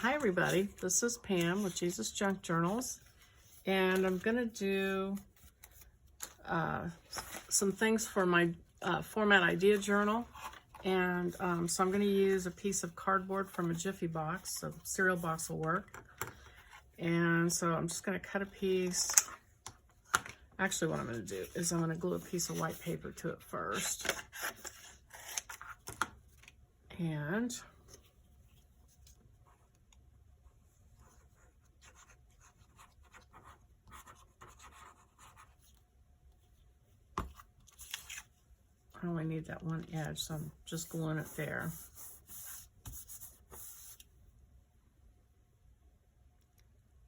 Hi everybody, this is Pam with Jesus Junk Journals, and I'm going to do some things for my format idea journal. And so I'm going to use a piece of cardboard from a Jiffy box, so cereal box will work. And so I'm just going to cut a piece. Actually, what I'm going to do is I'm going to glue a piece of white paper to it first. And I only need that one edge, so I'm just gluing it there.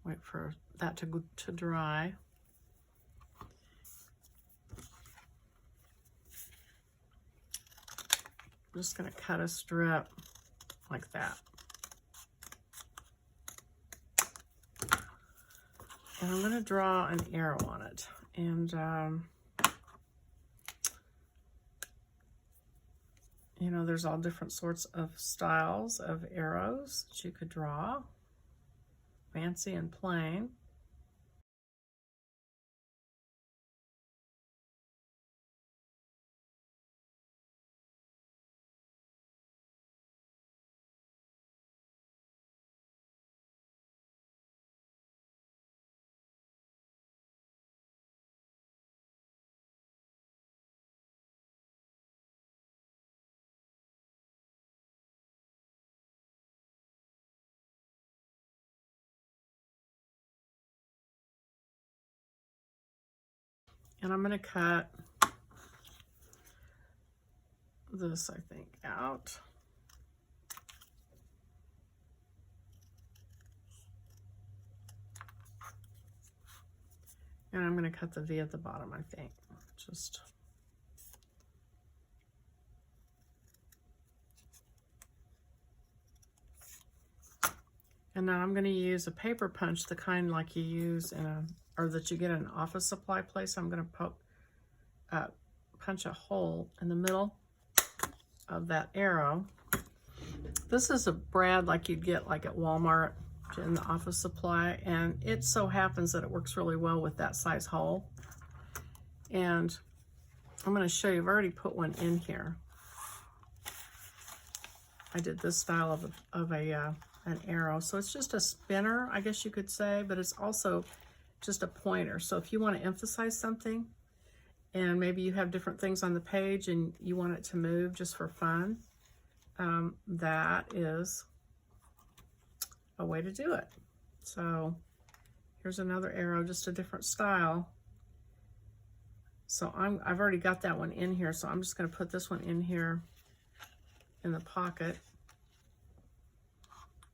Wait for that to dry. I'm just going to cut a strip like that. And I'm going to draw an arrow on it. And you know, there's all different sorts of styles of arrows that you could draw, fancy and plain. And I'm going to cut this, I think, out. And I'm going to cut the V at the bottom, I think. Just. And now I'm going to use a paper punch, the kind like you use in a, or that you get in an office supply place. I'm going to punch a hole in the middle of that arrow. This is a brad like you'd get like at Walmart in the office supply, and it so happens that it works really well with that size hole. And I'm going to show you, I've already put one in here. I did this style of an arrow, so it's just a spinner, I guess you could say, but it's also just a pointer. So if you want to emphasize something, and maybe you have different things on the page and you want it to move just for fun, that is a way to do it. So here's another arrow, just a different style. So I've already got that one in here, so I'm just going to put this one in here in the pocket.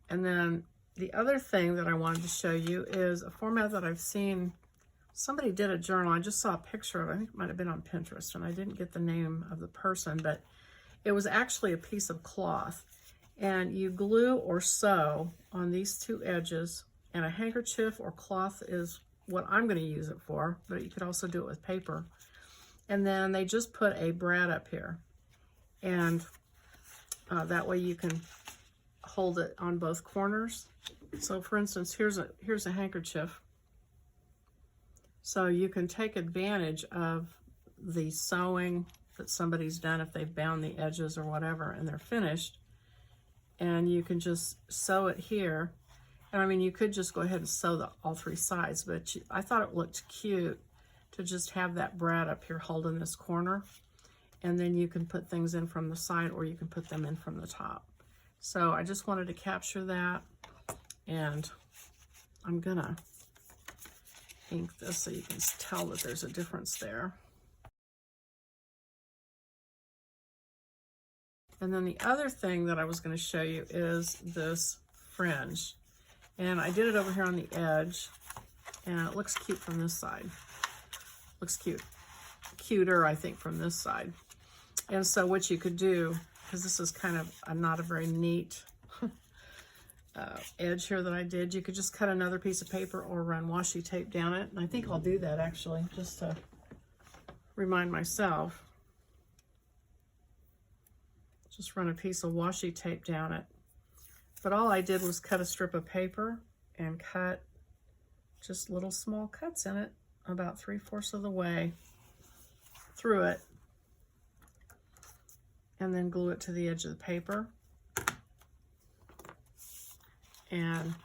And then the other thing that I wanted to show you is a format that I've seen. Somebody did a journal. I just saw a picture of it. I think it might have been on Pinterest, and I didn't get the name of the person, but it was actually a piece of cloth. And you glue or sew on these two edges, and a handkerchief or cloth is what I'm going to use it for, but you could also do it with paper. And then they just put a brad up here, and that way you can hold it on both corners. So for instance, here's a handkerchief. So you can take advantage of the sewing that somebody's done if they've bound the edges or whatever and they're finished. And you can just sew it here. And I mean, you could just go ahead and sew all three sides, but I thought it looked cute to just have that brad up here holding this corner. And then you can put things in from the side, or you can put them in from the top. So I just wanted to capture that, and I'm gonna ink this so you can tell that there's a difference there. And then the other thing that I was going to show you is this fringe. And I did it over here on the edge, and it looks cute from this side. Looks cute. Cuter, I think, from this side. And so what you could do, because this is kind of not a very neat edge here that I did, you could just cut another piece of paper or run washi tape down it. And I think I'll do that actually, just to remind myself. Just run a piece of washi tape down it. But all I did was cut a strip of paper and cut just little small cuts in it, about 3/4 of the way through it, and then glue it to the edge of the paper. And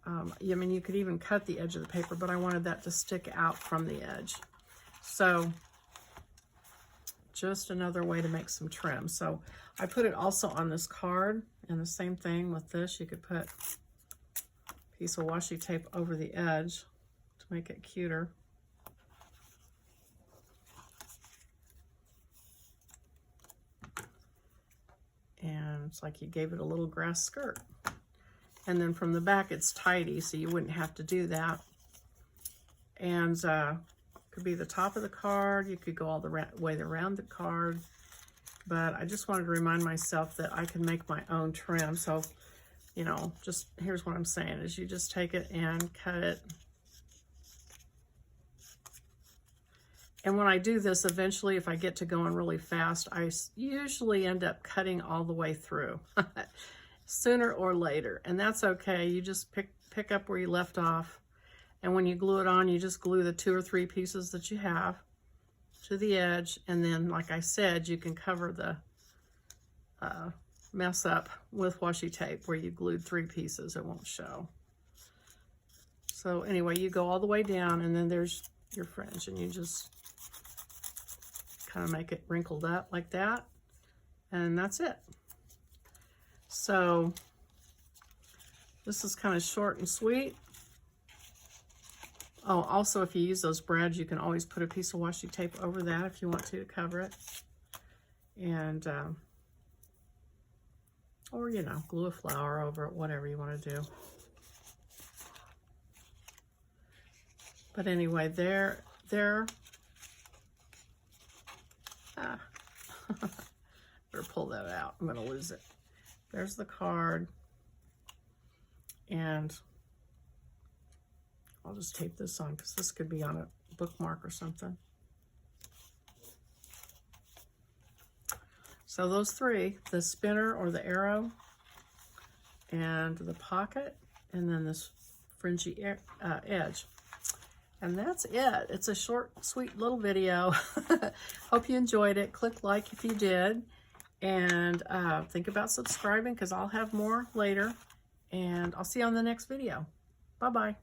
I mean, you could even cut the edge of the paper, but I wanted that to stick out from the edge. So just another way to make some trim. So I put it also on this card, and the same thing with this. You could put a piece of washi tape over the edge to make it cuter. And it's like you gave it a little grass skirt. And then from the back, it's tidy, so you wouldn't have to do that. And could be the top of the card. You could go all the way around the card. But I just wanted to remind myself that I can make my own trim. So, you know, just here's what I'm saying is you just take it and cut it. And when I do this, eventually, if I get to going really fast, I usually end up cutting all the way through. Sooner or later, and that's okay. You just pick up where you left off, and when you glue it on, you just glue the 2 or 3 pieces that you have to the edge, and then, like I said, you can cover the mess up with washi tape where you glued 3 pieces. It won't show. So anyway, you go all the way down, and then there's your fringe, and you just kind of make it wrinkled up like that, and that's it. So this is kind of short and sweet. Oh, also, if you use those brads, you can always put a piece of washi tape over that if you want to cover it. And, or, you know, glue a flower over it, whatever you want to do. But anyway, there. Better pull that out. I'm going to lose it. There's the card, and I'll just tape this on because this could be on a bookmark or something. So those 3, the spinner or the arrow, and the pocket, and then this fringy edge. And that's it. It's a short, sweet little video. Hope you enjoyed it. Click like if you did. And think about subscribing because I'll have more later. And I'll see you on the next video. Bye-bye.